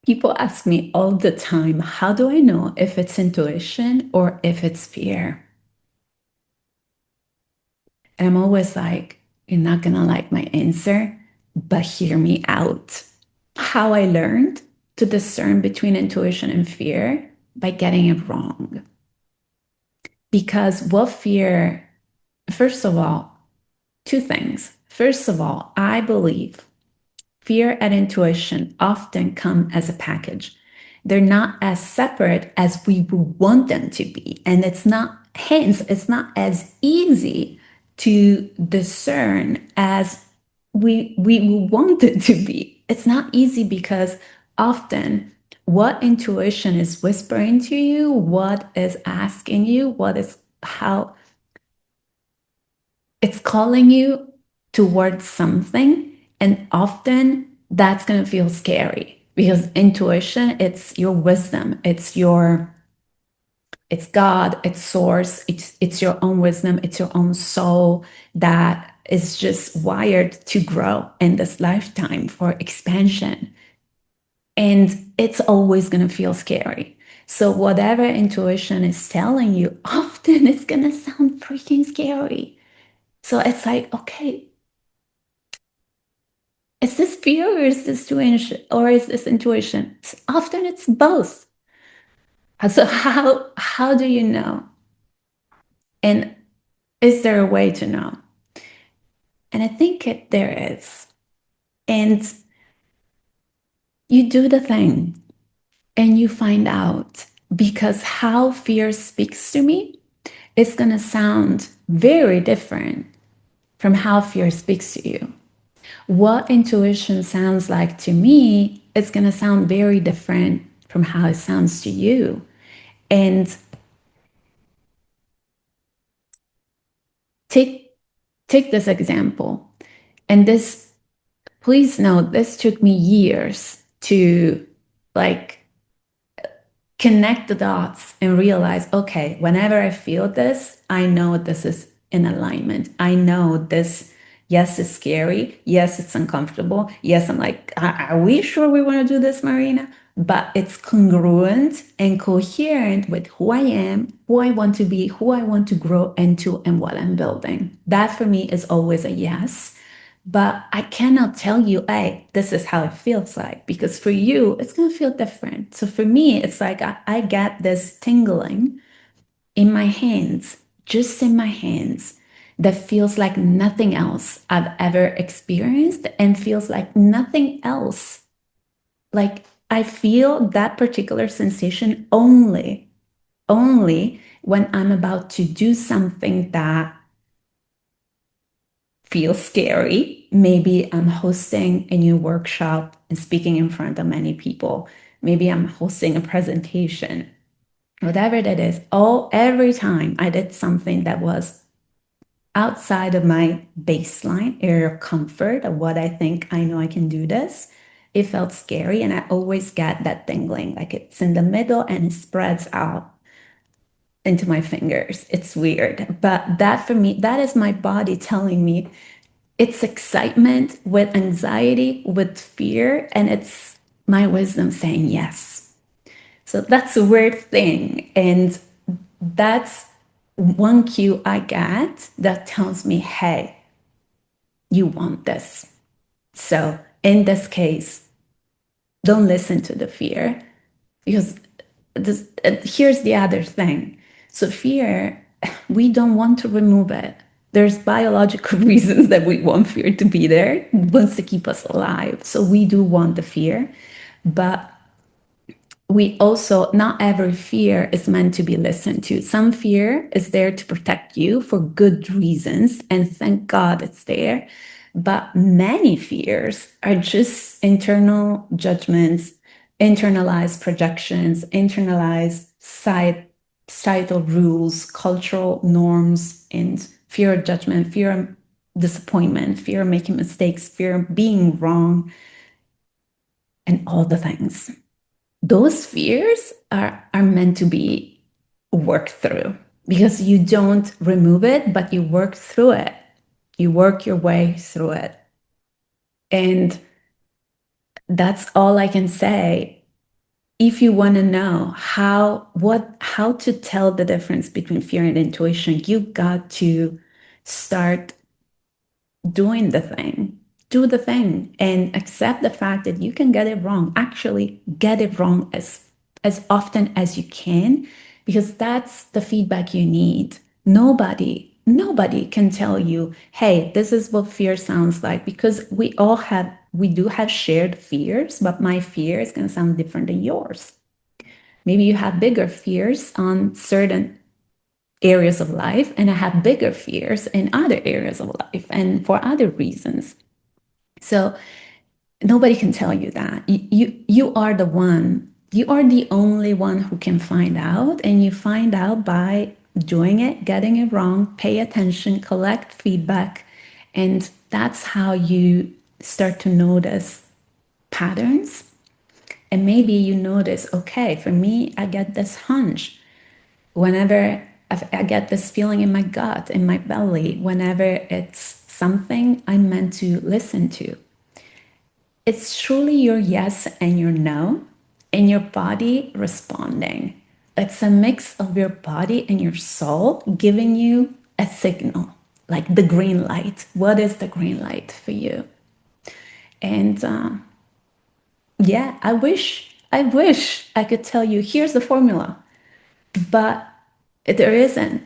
People ask me all the time, how do I know if it's intuition or if it's fear? And I'm always like, you're not gonna like my answer, but hear me out. How I learned to discern between intuition and fear by getting it wrong. Because what fear, first of all, two things. First of all, I believe fear and intuition often come as a package. They're not as separate as we would want them to be. And hence, it's not as easy to discern as we want it to be. It's not easy because often what intuition is whispering to you, what is asking you, what is how it's calling you towards something. And often that's going to feel scary because intuition, it's your wisdom, it's God, it's source, it's your own wisdom, it's your own soul that is just wired to grow in this lifetime for expansion. And it's always going to feel scary. So, whatever intuition is telling you, often it's going to sound freaking scary. So, it's like, okay, is this fear or is this intuition or is this intuition? Often it's both. So, how do you know? And is there a way to know? And I think there is. And you do the thing and you find out because how fear speaks to me is going to sound very different from how fear speaks to you. What intuition sounds like to me is going to sound very different from how it sounds to you. And take take this example. And this, please note, this took me years to like connect the dots and realize, okay, whenever I feel this, I know this is in alignment. I know this, yes, it's scary. Yes, it's uncomfortable. Yes, I'm like, are we sure we want to do this, Marina? But it's congruent and coherent with who I am, who I want to be, who I want to grow into, and what I'm building. That for me is always a yes. But I cannot tell you, hey, this is how it feels like, because for you, it's going to feel different. So for me, it's like I get this tingling in my hands, just in my hands, that feels like nothing else I've ever experienced and feels like nothing else. Like I feel that particular sensation only when I'm about to do something that feel scary. Maybe I'm hosting a new workshop and speaking in front of many people. Maybe I'm hosting a presentation. Whatever that is, every time I did something that was outside of my baseline area of comfort of what I think I know I can do this, it felt scary. And I always get that tingling, like it's in the middle and it spreads out into my fingers. It's weird. But that for me, that is my body telling me it's excitement with anxiety, with fear, and it's my wisdom saying yes. So that's a weird thing. And that's one cue I get that tells me, hey, you want this. So in this case, don't listen to the fear because here's the other thing. So fear, we don't want to remove it. There's biological reasons that we want fear to be there. It wants to keep us alive. So we do want the fear, but we also, not every fear is meant to be listened to. Some fear is there to protect you for good reasons, and thank God it's there. But many fears are just internal judgments, internalized projections, internalized societal rules, cultural norms, and fear of judgment, fear of disappointment, fear of making mistakes, fear of being wrong, and all the things. Those fears are meant to be worked through because you don't remove it, but you work through it. You work your way through it. And that's all I can say. if you want to know how to tell the difference between fear and intuition, you got to start doing the thing. Do the thing and accept the fact that you can get it wrong. Actually, get it wrong as often as you can, because that's the feedback you need. Nobody can tell you, hey, this is what fear sounds like, because we do have shared fears, but my fear is going to sound different than yours. Maybe you have bigger fears on certain areas of life, and I have bigger fears in other areas of life and for other reasons. So nobody can tell you that. You are the one. You are the only one who can find out, and you find out by doing it, getting it wrong, pay attention, collect feedback, and that's how you start to notice patterns. And maybe you notice, okay, for me, I get this hunch whenever I get this feeling in my gut, in my belly, whenever it's something I'm meant to listen to. It's truly your yes and your no, and your body responding. It's a mix of your body and your soul giving you a signal, like the green light. What is the green light for you? And yeah, I wish I could tell you, here's the formula, but there isn't.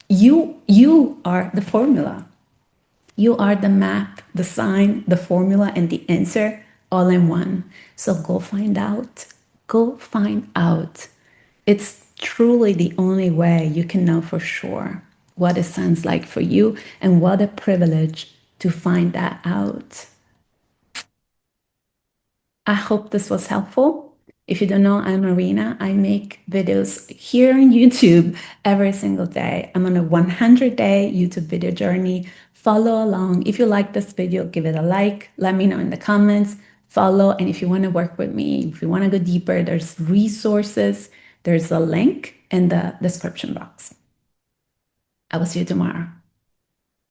You are the formula. You are the map, the sign, the formula, and the answer all in one. So go find out. Go find out. It's truly the only way you can know for sure what it sounds like for you, and what a privilege to find that out. I hope this was helpful. If you don't know, I'm Marina. I make videos here on YouTube every single day. I'm on a 100-day YouTube video journey. Follow along. If you like this video, give it a like. Let me know in the comments. Follow. And if you want to work with me, if you want to go deeper, there's resources. There's a link in the description box. I will see you tomorrow.